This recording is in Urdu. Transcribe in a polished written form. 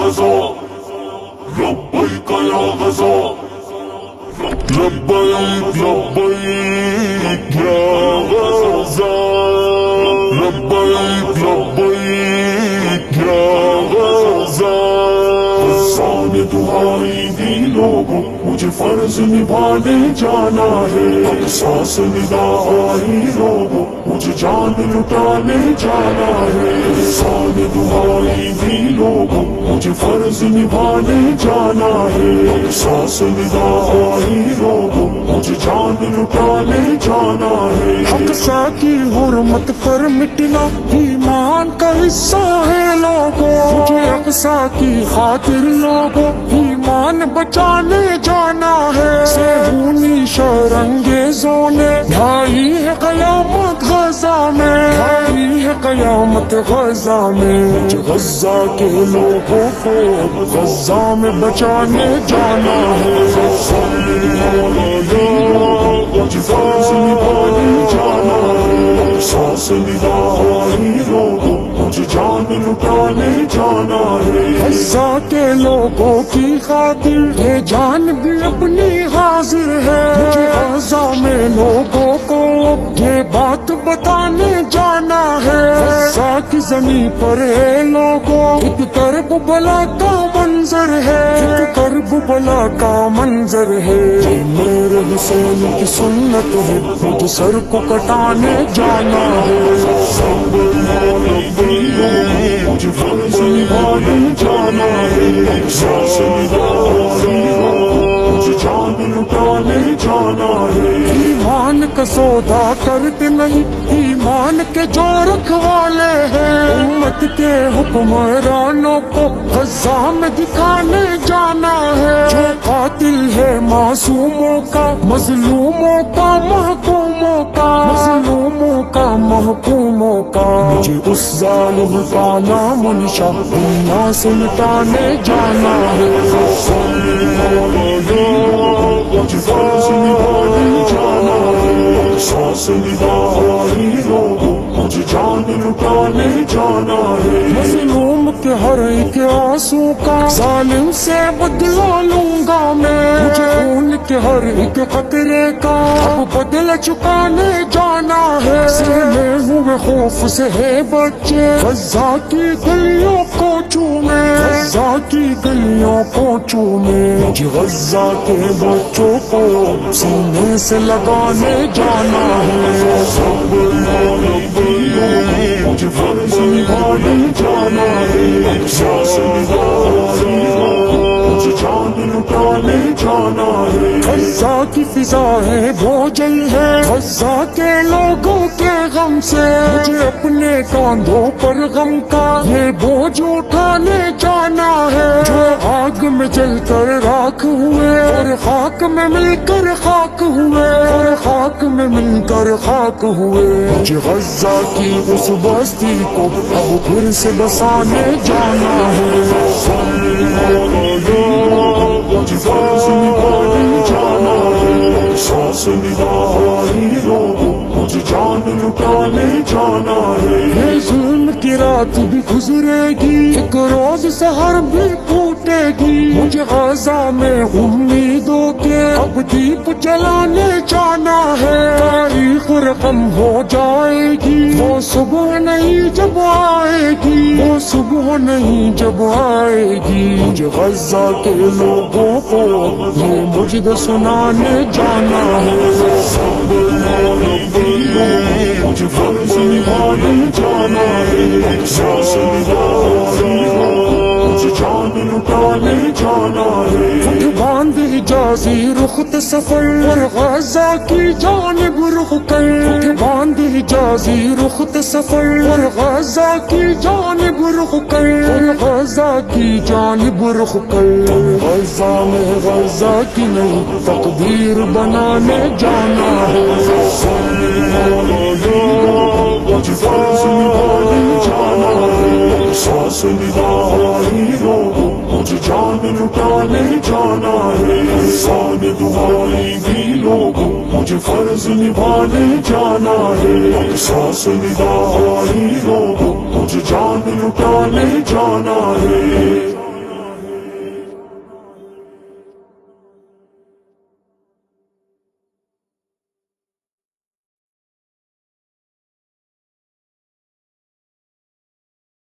غزا لبیک یا غزا لبیک لبیک یا غزا لبیک لبیک یا غزا غزہ دعائی دی لوگوں مجھے فرض نبھانے جانا ہے اقصا سے ندا آئی لوگوں مجھے جان لٹانے جانا ہے اقصا دعائی دی لوگوں مجھے فرض نبھانے جانا ہے اقصا سے ندا آئی لوگوں مجھے جان لٹانے جانا ہے اقصا کی حرمت پر مٹنا ایمان کا حصہ ہے لوگوں مجھے اقصا کی خاطر لوگوں ایمان بچانے جانا ہے سہونی شرنگیزوں نے ڈھائی ہے قیامت غزہ میں ڈھائی ہے قیامت غزہ میں مجھے غزہ کے لوگوں کو غزہ میں بچانے جانا ہے مجھے فرض نبھانے جانا ہے اقصا ندا آئی لوگوں مجھے جان لٹانے جانا ہے غزہ کے لوگوں کی خاطر یہ جان بھی اپنی حاضر ہے مجھے غزہ میں لوگوں کو یہ بات بتانے جانا ہے غزہ کی زمین پر ہے لوگوں ایک کرب بلا کا منظر ہے ایک کرب بلا کا منظر ہے یہ میرے حسین کی سنت ہے مجھے سر کو کٹانے جانا ہے مجھے فرض نبھانے جانا ہے اقصا ندا آئی لوگوں مجھے جان لٹانے جانا ہے ایمان کا سودا کرتے نہیں ایمان کے جو رکھوالے ہیں امت کے حکمرانوں کو غزہ میں دکھانے جانا ہے جو قاتل ہے معصوموں کا مظلوموں کا محکوموں کا مظلوموں کا محکوموں کا مجھے اس ظالم کا نام و نشان دنیا سے مٹانے جانا ہے مجھے فرض نبھانے جانا ہے اقصا ندا آئی لوگوں مجھے جان لٹانے جانا ہے مظلوم کے ہر ایک آنسو کا ظالم سے بدلہ لوں گا میں مجھے خون کے ہر ایک قطرے کا اب بدلہ چکانے جانا ہے سہمے ہوئے خوف سے ہے بچے غزہ کی گلیوں کو چومے غزہ کی گلیوں کو چومے مجھے غزہ کے بچوں کو سینے سے لگانے جانا ہے مجھے فرض نبھانے جانا ہے اقصا ندا آئی لوگوں مجھے جان لٹانے جانا ہے غزہ کی فضائیں بوجھل ہے غزہ کے لوگوں کے غم سے مجھے اپنے کاندھوں پر غم کا یہ بوجھ اٹھانے جانا ہے جو آگ میں جل کر راکھ ہوئے اور خاک میں مل کر خاک ہوئے اور خاک میں مل کر خاک ہوئے مجھے غزہ کی اس بستی کو اب پھر سے بسانے جانا ہے مجھے فرض نبھانے جانا ہے اقصا ندا آئی لوگوں مجھے جان لٹانے جانا ہے یہ ظلم کی رات بھی گزرے گی ایک روز سحر بھی پھوٹے گی مجھے غزہ میں امیدوں کے اب دیپ جلانے جانا ہے تاریخ رقم ہو جائے گی وہ صبح نہیں جب آئے گی وہ صبح نہیں جب آئے گی مجھے غزہ کے لوگوں کو یہ مجد سنانے جانا ہے مجھے فرض نبھانے جانا ہے اقصا ندا آئی لوگوں مجھے جان لٹانے جانا ہے باندھ حجازی رخت سفر اور غزہ کی جانب رخ کر باندھ حجازی رخت سفر اور غزہ کی جانب رخ کر غزہ کی جانب رخ کر غزہ میں غزہ کی نئی تقدیر بنانے جانا ہے مجھے فرض نبھانے جانا ہے اقصا ندا آئی لوگوں مجھے جان لٹانے جانا ہے انسان دعائی دی لوگوں مجھے فرض نبھانے جانا ہے اقصا ندا آئی لوگوں مجھے جان لٹانے جانا ہے